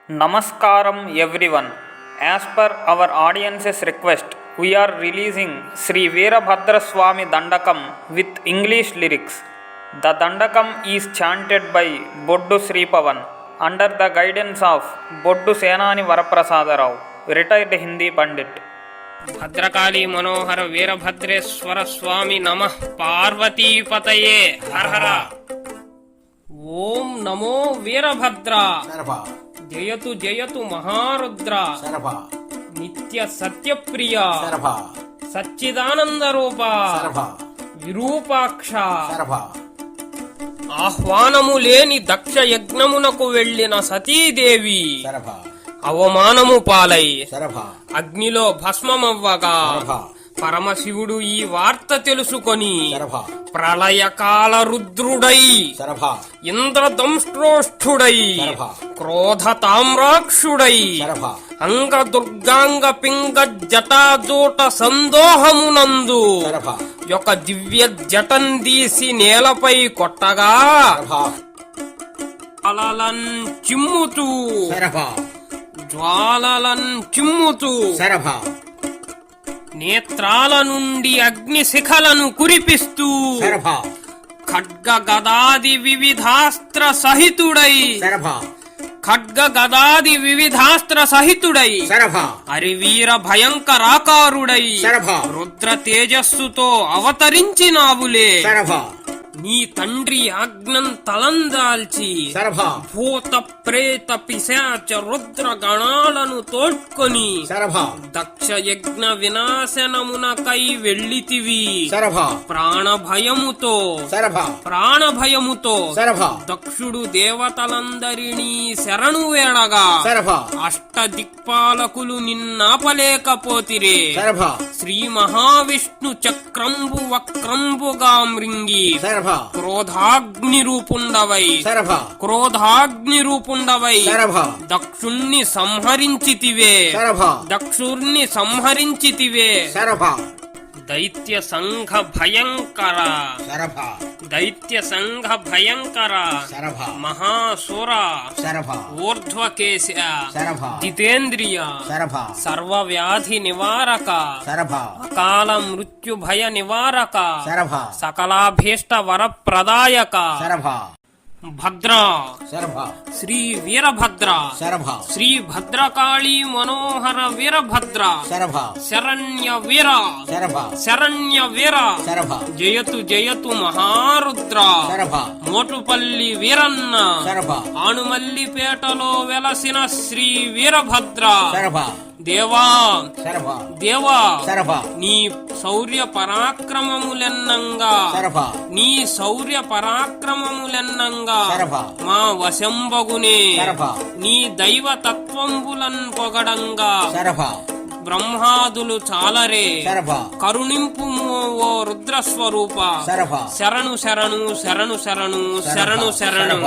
Namaskaram everyone. As per our audience's request, we are releasing Sri Veerabhadra Swami Dandakam with English lyrics. The Dandakam is chanted by Boddu Sripavan under the guidance of Boddu Senani Varaprasada Rao, retired Hindi Pandit. Bhadrakali మనోహర వీరభద్రేశ్వర స్వామి నమః పార్వతీపతయే హర హర. ఓం నమో వీరభద్ర జయతు జయతు మహారుద్ర నిత్య సత్యప్రియ సచ్చిదానంద రూప విరూపాక్ష. ఆహ్వానము లేని దక్ష యజ్ఞమునకు వెళ్లిన సతీదేవి అవమానము పాలై అగ్నిలో భస్మమవ్వగా పరమశివుడు ఈ వార్త తెలుసుకొని ప్రళయకాల రుద్రుడై ఇంద్రదంష్ట్రోష్ఠుడై క్రోధ తామ్రాక్షుడై అంగ దుర్గాంగ పింగ జటాజూట సందోహమునందు ఒక దివ్య జటం తీసి నేలపై కొట్టగా అలలన్ చిమ్ముతూ జ్వాలలన్ చిమ్ముతూ నేత్రాల నుండి అగ్ని శిఖలను కురిపిస్తూ ఖడ్గ గదాది వివిధాస్త్ర సహితుడై హరివీర భయంకరాకారుడై రుద్ర తేజస్సుతో అవతరించినావులే. నీ తండ్రి ఆజ్ఞం తలందాల్చి భూత ప్రేత పిశాచ రుద్ర గణాలను తోడ్కొని దక్ష యజ్ఞ వినాశనమునకై వెళ్ళితివి. ప్రాణభయముతో దక్షుడు దేవతలందరినీ శరణు వేడగా అష్ట దిక్పాలకులు నిన్నాపలేకపోతిరే. శ్రీ మహావిష్ణు చక్రంబు వక్రంబుగా మృంగి క్రోధాగ్ని రూపుండవై దక్షుణ్ణి సంహరించితివే. దైత్య సంఘ భయంకర మహాసుర ఊర్ధ్వకేశ జితేంద్రియ సర్వవ్యాధి నివారక అకాల మృత్యు భయ నివారక సకలాభీష్ట వరప్రదాయక భద్ర శ్రీ వీరభద్ర శ్రీ భద్రకాళీ మనోహర వీరభద్ర శరణ్య వీర జయతు జయతు మహారుద్ర మోటుపల్లి వీరన్న ఆనుమల్లిపేటలో వెలసిన శ్రీ వీరభద్ర దేవా నీ శౌర్య పరాక్రమములెన్నంగా మా వశంబగునే. నీ దైవ తత్వంబులన్ పొగడంగా బ్రహ్మాదులు చాలరే. కరుణింపు ఓ రుద్రస్వరూప శరణు శరణు శరణు శరణు శరణు శరణు.